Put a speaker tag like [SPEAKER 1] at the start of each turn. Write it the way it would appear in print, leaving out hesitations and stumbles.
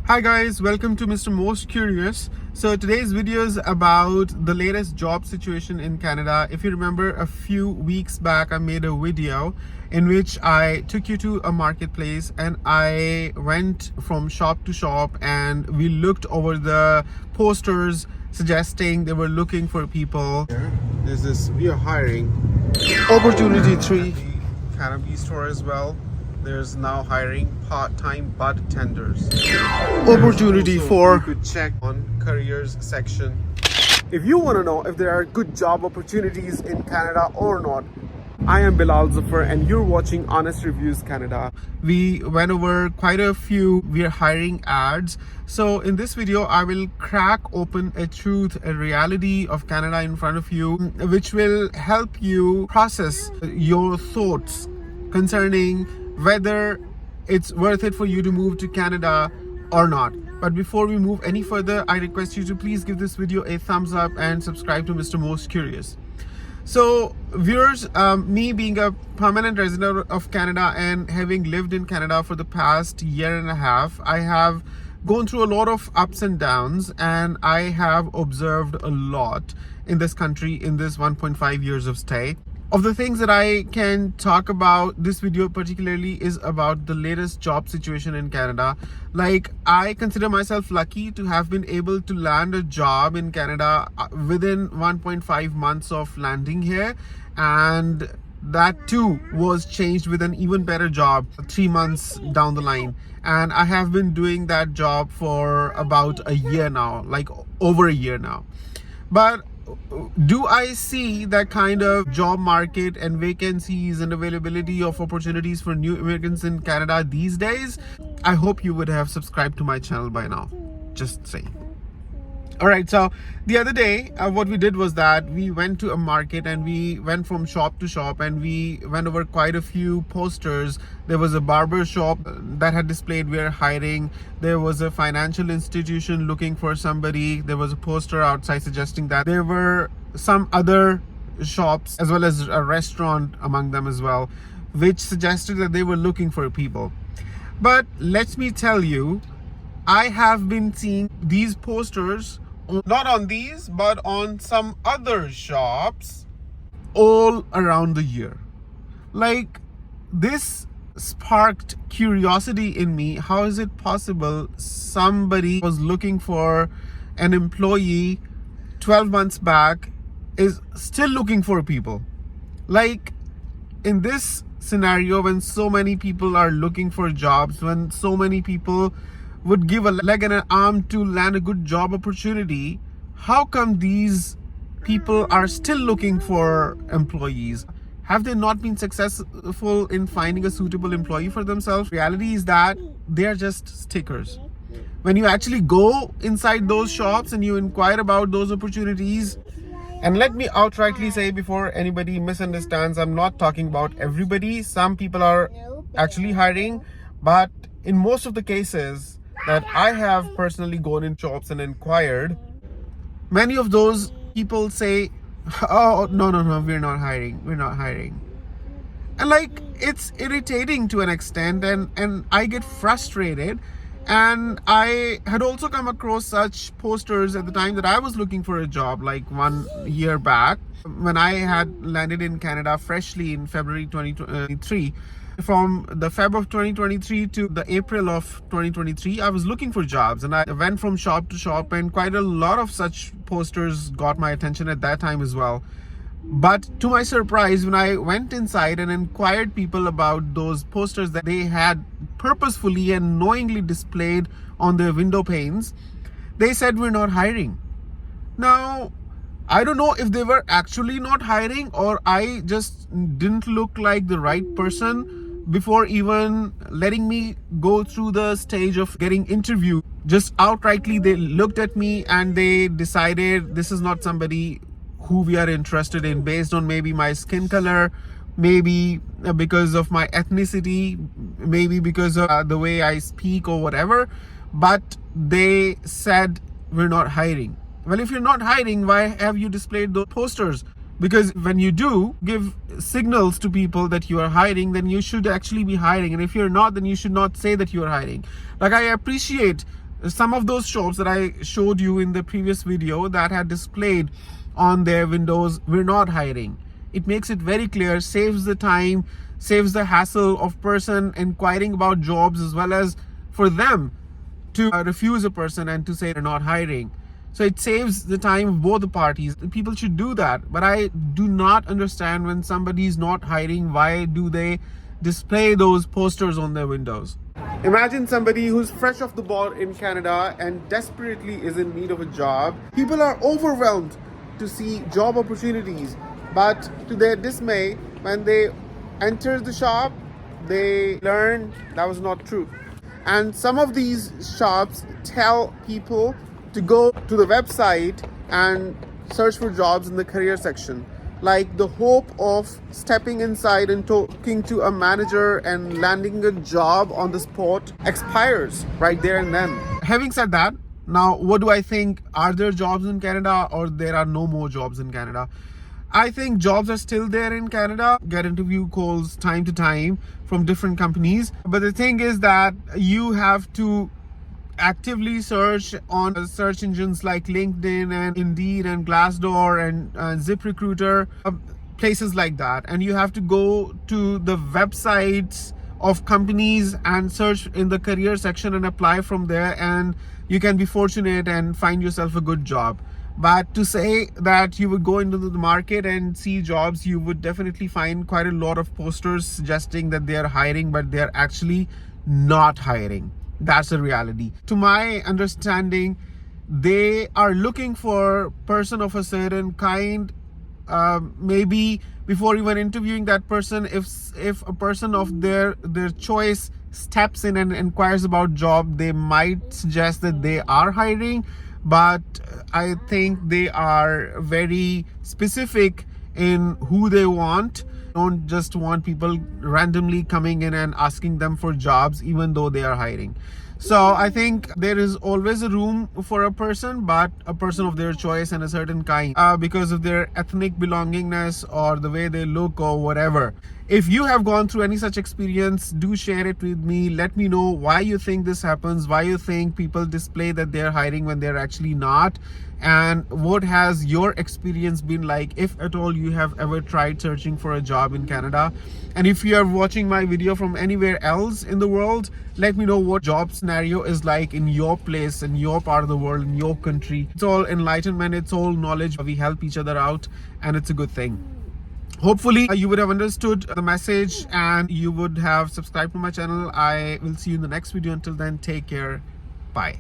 [SPEAKER 1] Hi guys, welcome to Mr. Most Curious. So today's video is about the latest job situation in Canada. If you remember, a few weeks back I made a video in which I took you to a marketplace and I went from shop to shop and we looked over the posters suggesting they were looking for people. There's this, we are hiring. Opportunity 3. Cannabis store as well. There's now hiring part-time bud tenders. Opportunity 4. You could check on careers section. If you want to know if there are good job opportunities in Canada or not, I am Bilal Zafar and you're watching Honest Reviews Canada. We went over quite a few we're hiring ads. So in this video, I will crack open a truth, a reality of Canada in front of you, which will help you process your thoughts concerning whether it's worth it for you to move to Canada or not. But before we move any further, I request you to please give this video a thumbs up and subscribe to Mr. Most Curious. So viewers, me being a permanent resident of Canada and having lived in Canada for the past year and a half, I have gone through a lot of ups and downs, and I have observed a lot in this country in this 1.5 years of stay. Of the things that I can talk about, this video particularly is about the latest job situation in Canada. Like, I consider myself lucky to have been able to land a job in Canada within 1.5 months of landing here, and that too was changed with an even better job 3 months down the line. And I have been doing that job for about a year now, like over a year now. But do I see that kind of job market and vacancies and availability of opportunities for new immigrants in Canada these days? I hope you would have subscribed to my channel by now. Just saying. Alright, so the other day what we did was that we went to a market and we went from shop to shop and we went over quite a few posters. There was a barber shop that had displayed we're hiring. There was a financial institution looking for somebody. There was a poster outside suggesting that there were some other shops as well as a restaurant among them as well, which suggested that they were looking for people. But let me tell you, I have been seeing these posters, not on these, but on some other shops all around the year. Like, this sparked curiosity in me. How is it possible somebody was looking for an employee 12 months back is still looking for people? Like, in this scenario, when so many people are looking for jobs, when so many people would give a leg and an arm to land a good job opportunity, how come these people are still looking for employees? Have they not been successful in finding a suitable employee for themselves? Reality is that they're just stickers. When you actually go inside those shops and you inquire about those opportunities, and let me outrightly say before anybody misunderstands, I'm not talking about everybody. Some people are actually hiring, but in most of the cases that I have personally gone in shops and inquired, many of those people say, oh, no, we're not hiring. And like, it's irritating to an extent, and I get frustrated. And I had also come across such posters at the time that I was looking for a job, like 1 year back when I had landed in Canada freshly in February 2023. From the Feb of 2023 to the April of 2023, I was looking for jobs, and I went from shop to shop, and quite a lot of such posters got my attention at that time as well. But to my surprise, when I went inside and inquired people about those posters that they had purposefully and knowingly displayed on their window panes, they said we're not hiring. Now, I don't know if they were actually not hiring or I just didn't look like the right person before even letting me go through the stage of getting interviewed. Just outrightly, they looked at me and they decided this is not somebody who we are interested in based on maybe my skin color, maybe because of my ethnicity, maybe because of the way I speak or whatever. But they said we're not hiring. Well, if you're not hiring, why have you displayed those posters? Because when you do give signals to people that you are hiring, then you should actually be hiring. And if you're not, then you should not say that you are hiring. Like, I appreciate some of those shops that I showed you in the previous video that had displayed on their windows, we're not hiring. It makes it very clear, saves the time, saves the hassle of person inquiring about jobs, as well as for them to refuse a person and to say they're not hiring. So it saves the time of both the parties. People should do that. But I do not understand, when somebody is not hiring, why do they display those posters on their windows? Imagine somebody who's fresh off the boat in Canada and desperately is in need of a job. People are overwhelmed to see job opportunities, but to their dismay, when they enter the shop, they learn that was not true. And some of these shops tell people to go to the website and search for jobs in the career section. Like, the hope of stepping inside and talking to a manager and landing a job on the spot expires right there and then. Having said that, now what do I think? Are there jobs in Canada, or there are no more jobs in Canada? I think jobs are still there in Canada. Get interview calls time to time from different companies. But the thing is that you have to actively search on search engines like LinkedIn and Indeed and Glassdoor and ZipRecruiter, places like that. And you have to go to the websites of companies and search in the career section and apply from there, and you can be fortunate and find yourself a good job. But to say that you would go into the market and see jobs, you would definitely find quite a lot of posters suggesting that they are hiring, but they are actually not hiring. That's the reality. To my understanding, they are looking for a person of a certain kind. Maybe before even interviewing that person, if a person of their choice steps in and inquires about job, they might suggest that they are hiring. But I think they are very specific in who they want. Don't just want people randomly coming in and asking them for jobs, even though they are hiring. So I think there is always a room for a person, but a person of their choice and a certain kind, because of their ethnic belongingness or the way they look or whatever. If you have gone through any such experience, do share it with me. Let me know why you think this happens, why you think people display that they're hiring when they're actually not, and what has your experience been like, if at all you have ever tried searching for a job in Canada. And if you are watching my video from anywhere else in the world, let me know what job scenario is like in your place, in your part of the world, in your country. It's all enlightenment, it's all knowledge. We help each other out, and it's a good thing. Hopefully you would have understood the message and you would have subscribed to my channel. I will see you in the next video. Until then, take care. Bye.